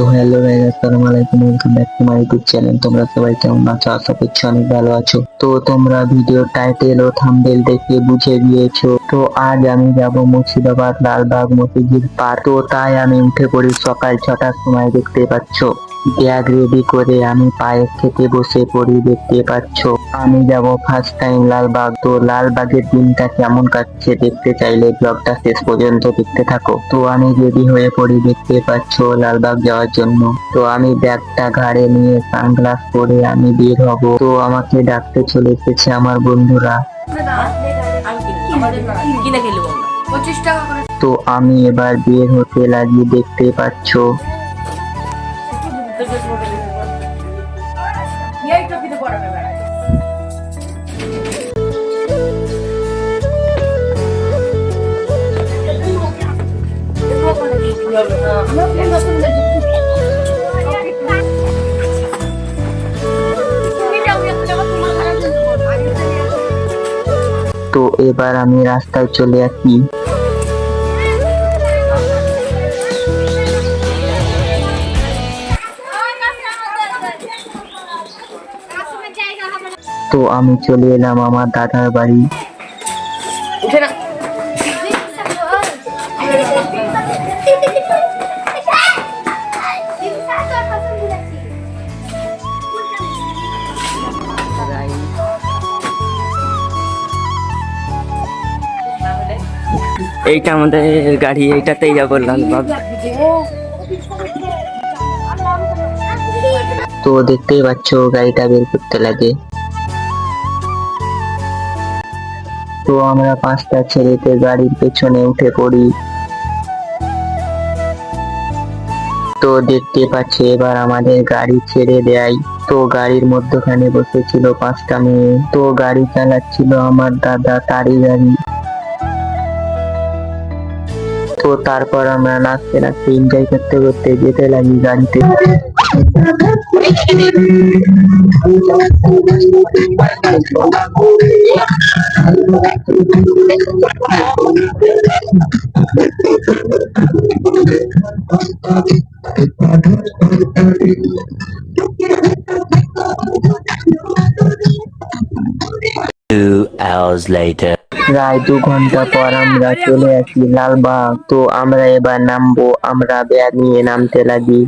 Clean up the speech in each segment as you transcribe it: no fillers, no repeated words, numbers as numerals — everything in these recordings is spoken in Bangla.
তো হ্যালো গাইস, আসসালামু আলাইকুম, welcome back to my YouTube channel. তোমরা সবাই কেমন আছো? আশা করছি অনেক ভালো আছো। তো তোমরা ভিডিও টাইটেল ও থাম্বনেল দেখে বুঝে গিয়েছো, তো আজ আমি যাব মুর্শিদাবাদ লালবাগ মতিঝিল পার্ক। তো তাই আমি উঠে পড়ি সকাল 6টার সময়, দেখতে পাচ্ছো। ব্যাগ রেডি করে আমি পায়ের থেকে বসে পড়ি। দেখতে পাচ্ছো আমি যাব ফার্স্ট টাইম লালবাগ। তো লালবাগের দিনটা কেমন কাটছে দেখতে চাইলে ব্লগটা শেষ পর্যন্ত দেখতে থাকো। তো আমি রেডি হয়ে পড়ি, দেখতে পাচ্ছো, লালবাগ যাওয়ার জন্য। তো আমি ব্যাগটা ঘাড়ে নিয়ে সানগ্লাস পরে আমি বের হব। তো আমাকে ডাকতে চলে এসেছে আমার বন্ধুরা। তো আমি এবার বের হতে লাগি, দেখতে পাচ্ছো। তো এবার আমি রাস্তায় চলে আসি। তো আমি চলে এলাম আমার দাদার বাড়ি। এইটা আমাদের গাড়ি, এইটাতেই যাবো লালবাগ। তো দেখতেই পাচ্ছ গাড়িটা বের করতে লাগে। তো আমরা 5টা ছেলেতে গাড়ির পেছনে উঠে পড়ি। তো দেখতে পাচ্ছি এবার আমাদের গাড়ি ছেড়ে দেয়। তো গাড়ির মধ্যখানে বসেছিল 5টা মেয়ে। তো গাড়ি চালাচ্ছিল আমার দাদা, তারই গাড়ি। তো তারপর আমরা নাচতে নাচতে এনজয় করতে করতে যেতে লাগি গাড়িতে। প্রায় 2 ঘন্টা পর আমরা চলে আসি লালবাগ। তো আমরা এবার নামবো। আমরা ব্যাগ নিয়ে নামতে লাগি।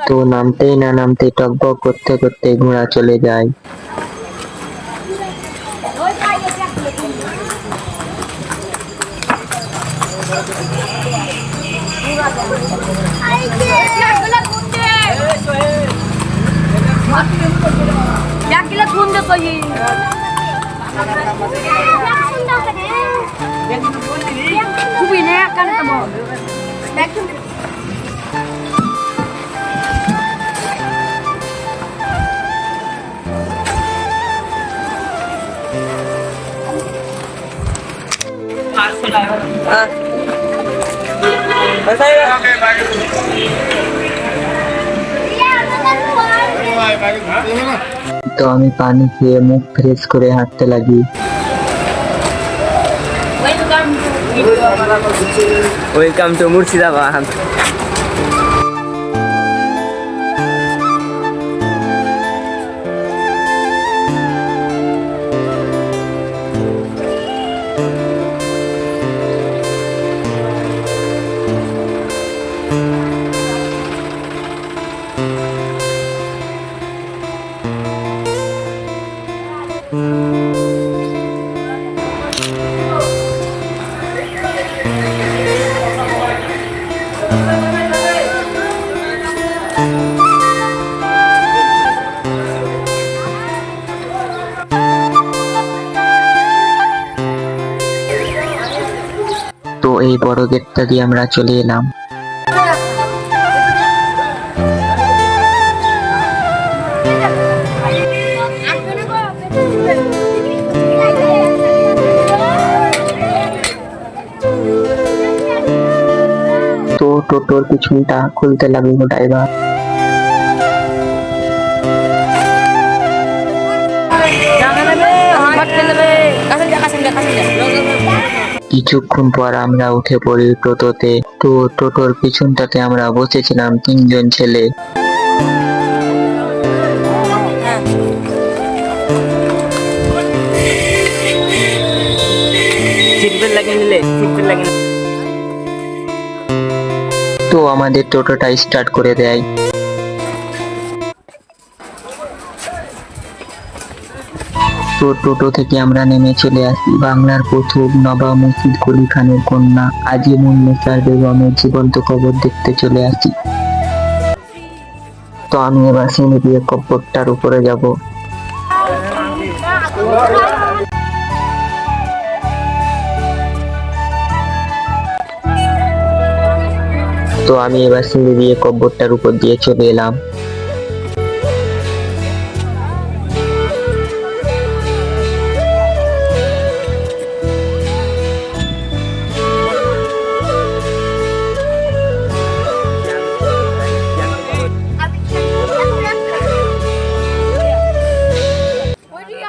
তো নামতেই না নামতে টকবক করতে করতে ঘোড়া চলে যায়। তো আমি পানি খেয়ে মুখ ফ্রেশ করে হাঁটতে লাগি। Welcome to Murshidabad. তো এই বড় গেটটা দিয়ে আমরা চলে এলাম। তো টোটোর পিছনটা খুলতে লাগলো ড্রাইভার। কিছুক্ষণ পর আমরা উঠে পড়ি টোটোতে। তো টোটোর পিছনটাতে আমরা বসেছিলাম তিনজন ছেলে। সিট বেল্ট লাগিয়ে নিলে, সিট বেল্ট লাগিয়ে নিলে। তো আমাদের টোটোটা স্টার্ট করে দেয়। তো টোটো থেকে আমরা নেমে চলে আসি বাংলার প্রথম নবাব মসজিদ কুলি খানের কন্যা আজিমুন্নেসার বেগমের জীবন্ত কবর দেখতে চলে আসি। তো আমি এবার সিঁড়ি দিয়ে কবরটার উপরে যাব। তো আমি এবার সিঁড়ি দিয়ে কবরটার উপর দিয়ে চলে এলাম।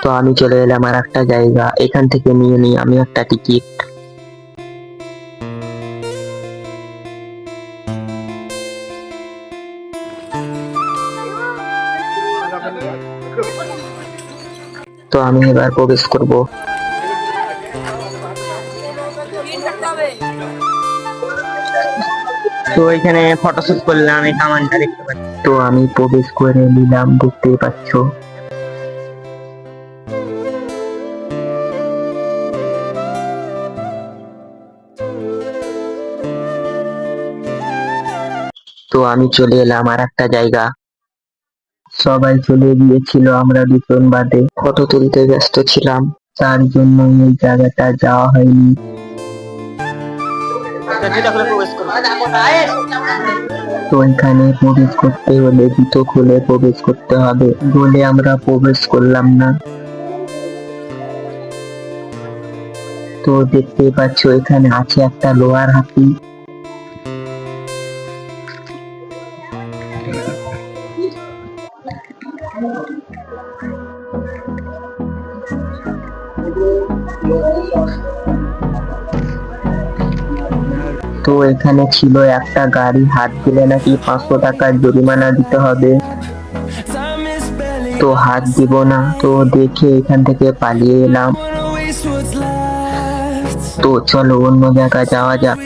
তো আমি চলে এলাম আর একটা জায়গা, এখান থেকে নিয়ে নিই আমি একটা টিকিট। তো আমি এবার প্রবেশ করব। তো এখানে ফটোশুট করলাম, এই কামানটা দেখতে পাচ্ছি। তো আমি প্রবেশ করে নিলাম, দেখতেই পাচ্ছ। তো আমি চলে এলাম আর একটা জায়গা, সবাই চলে গিয়েছিল, আমরা দুজন বাদে ফটো তুলতে ব্যস্ত ছিলাম, তার জন্য এই জায়গাটা যাওয়া হয়নি। তো এখানে প্রবেশ করতে হলে জুতো খুলে প্রবেশ করতে হবে বলে আমরা প্রবেশ করলাম না। তো দেখতেই পাচ্ছ এখানে আছে একটা লোহার হাতি। তো এখানে ছিল একটা গাড়ি, হাত দিলে নাকি 500 টাকার জরিমানা দিতে হবে। তো হাত দিব না, তো দেখে এখান থেকে পালিয়ে এলাম। তো চলো অন্য জায়গায় যাওয়া যাক।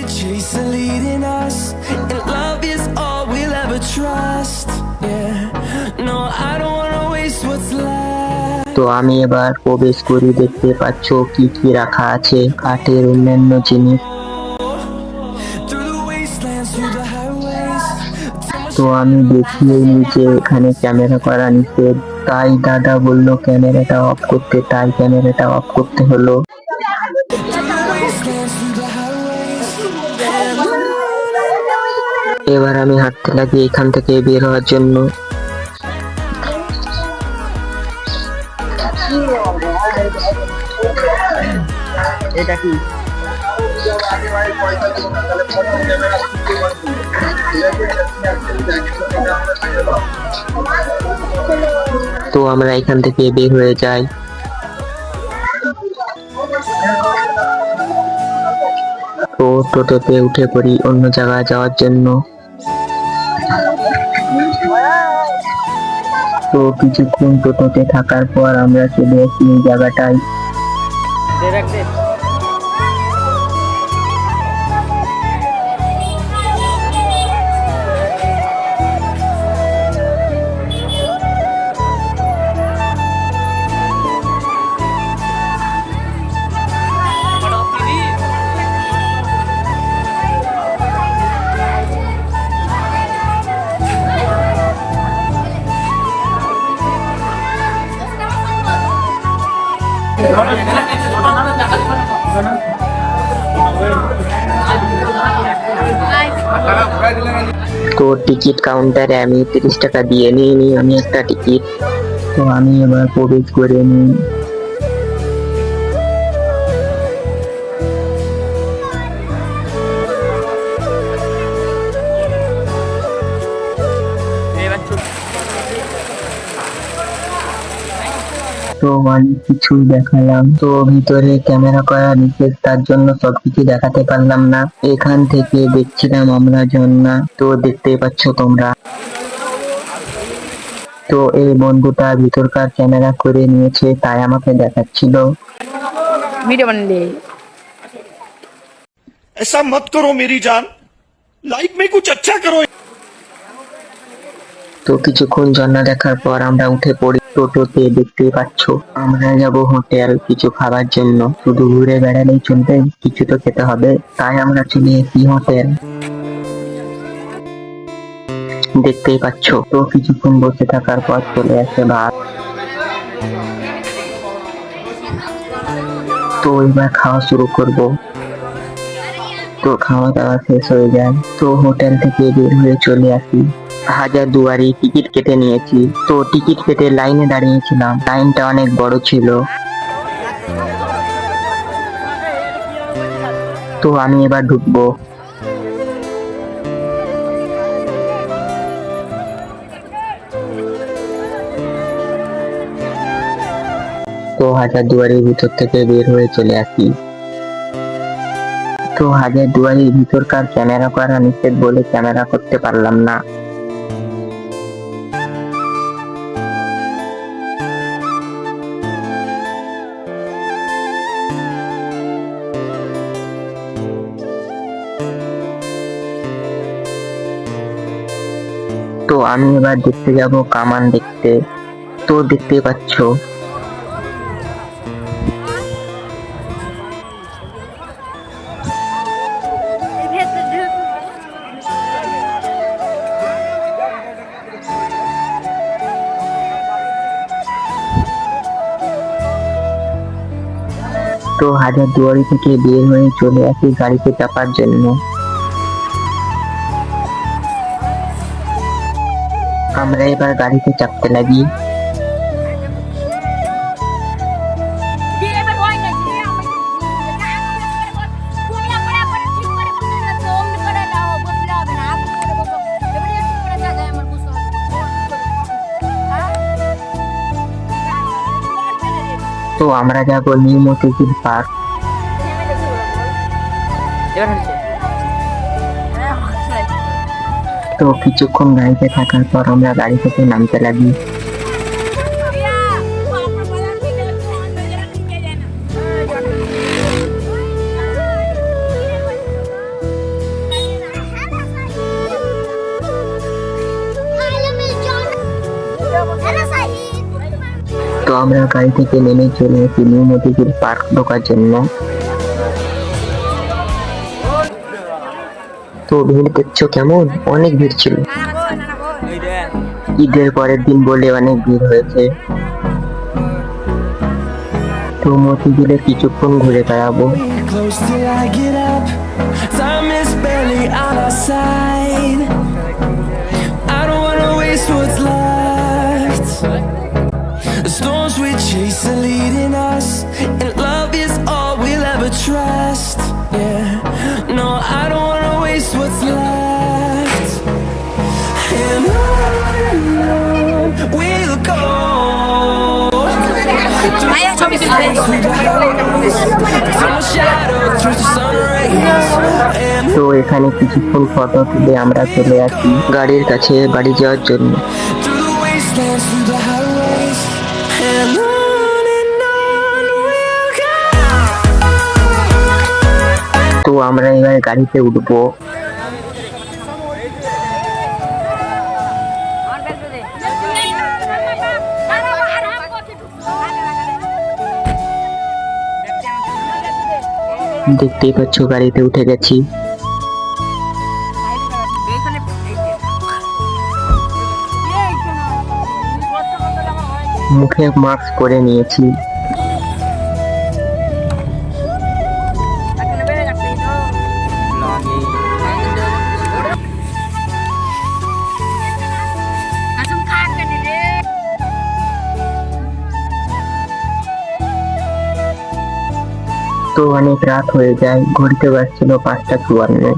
তো আমি এবার প্রবেশ করি, দেখতে পাচ্ছ কি কি রাখা আছে, কাঠের অন্যান্য জিনিস। তো আমি দেখিয়ে যে এখানে ক্যামেরা করা নিষেধ, তাই দাদা বললো ক্যামেরাটা অফ করতে, তাই ক্যামেরাটা অফ করতে হলো। এবার আমি হাঁটতে লাগি এখান থেকে বের হওয়ার জন্য। এটা কি? তো আমরা এখান থেকে বের হয়ে যাই। তো টোটোতে উঠে পড়ি অন্য জায়গায় যাওয়ার জন্য। তো কিছুক্ষণ টোটোতে থাকার পর আমরা চলে আসি এই জায়গাটায়। তো টিকিট কাউন্টারে আমি 30 টাকা দিয়ে নিয়ে নিই আমি একটা টিকিট। তো আমি এবার প্রবেশ করে নিই। তো অনেক কিছু দেখালাম। তো ভিতরে ক্যামেরা করা নিষেধ, তার জন্য সবকিছু দেখাতে পারলাম না। এখান থেকে দেখছিলাম আমরা ঝর্ণা, তো দেখতেই পাচ্ছ তোমরা। তো এই বন্ধুটা ভিতরকার ক্যামেরা করে নিয়েছে, তাই আমাকে দেখাচ্ছিল। वीडियो बन ले ऐसा मत करो मेरी जान, लाइफ में कुछ अच्छा करो। তো কিছুক্ষণ ঝর্ণা দেখার পর আমরা উঠে পড়ি টোটোতে। দেখতেই পাচ্ছ আমরা যাব হোটেল কিছু খাবার জন্য। শুধু ঘুরে বেড়ালেই চলবে, কিছু তো খেতে হবে, তাই আমরা চলে এসেছি হোটেল। দেখতেই পাচ্ছ। তো কিছুক্ষণ বসে থাকার পর চলে আসে ভাত। তো এবার খাওয়া শুরু করব। তো খাওয়া দাওয়া শেষ হয়ে যায়, তো হোটেল থেকে বের হয়ে চলে আসি। হাজারদুয়ারি টিকিট কেটে নিয়েছি। তো টিকিট কেটে লাইনে দাঁড়িয়েছিলাম, লাইনটা অনেক বড় ছিল। তো আমি এবার ঢুকবো। তো হাজারদুয়ারির ভিতর থেকে বের হয়ে চলে আসি। তো হাজারদুয়ারির ভিতরকার ক্যামেরা করা নিষেধ বলে ক্যামেরা করতে পারলাম না। তো আমি এবার দেখতে যাব কামান দেখতে। তো দেখতেই পাচ্ছ তো হাজারদুয়ারি থেকে বের হয়ে চলে আসি গাড়িতে চাপার জন্য। আমরা এবার গাড়িতে চাপতে লাগি। তো আমরা যাব নিউ মতিঝিল পার্ক। তো কিছুক্ষণ গাড়িতে থাকার পর আমরা গাড়ি থেকে নামতে লাগি। তো আমরা গাড়ি থেকে নেমে চলে এসেছি নিউ মতিঝিল পার্ক ঢোকার জন্য। তো ভিড় দেখছো কেমন, অনেক ভিড় ছিল। ঈদের পরের দিন বলে অনেক ভিড় হয়েছে। তো মতিঝিলে কিছুক্ষণ ঘুরে বেড়াবো। Close till I get up. Time is barely on our side. I don't wanna waste what's left. The storms we chase are leading us, and love is all we'll ever trust. Yeah, no, I don't wanna waste what's left. And on we'll go. From a shadow through the sun rays. And তো এখানে কিছুক্ষণ ফটো তুলে আমরা চলে আসি গাড়ির কাছে বাড়ি যাওয়ার জন্য। through the wastelands, through the highways, and on we'll go. তো আমরা এবার গাড়িতে উঠবো। দেখতেই পাচ্ছ গাড়িতে উঠে গেছি। মুখে মাস্ক পরে নিয়েছি। তো অনেক রাত হয়ে যায়, ঘুরতে পারছিল 5:54।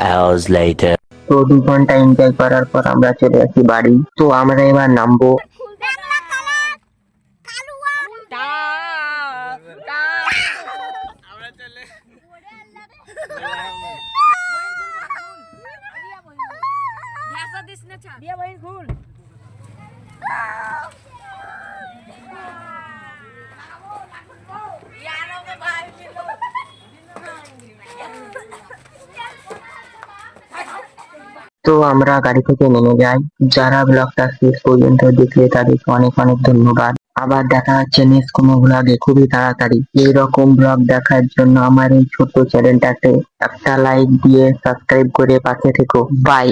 hours later. তো 2 ঘন্টা এনজয় করার পর আমরা চলে আসি বাড়ি। তো আমরা এবার নামবো। তো আমরা গাড়ি থেকে নেমে যাই। যারা ব্লগটা শেষ পর্যন্ত দেখলে তাদেরকে অনেক অনেক ধন্যবাদ। আবার দেখা হচ্ছে নেক্সট কোনো ব্লগে খুবই তাড়াতাড়ি। এইরকম ব্লগ দেখার জন্য আমার এই ছোট্ট চ্যানেলটাকে একটা লাইক দিয়ে সাবস্ক্রাইব করে পাশে থেকো। বাই।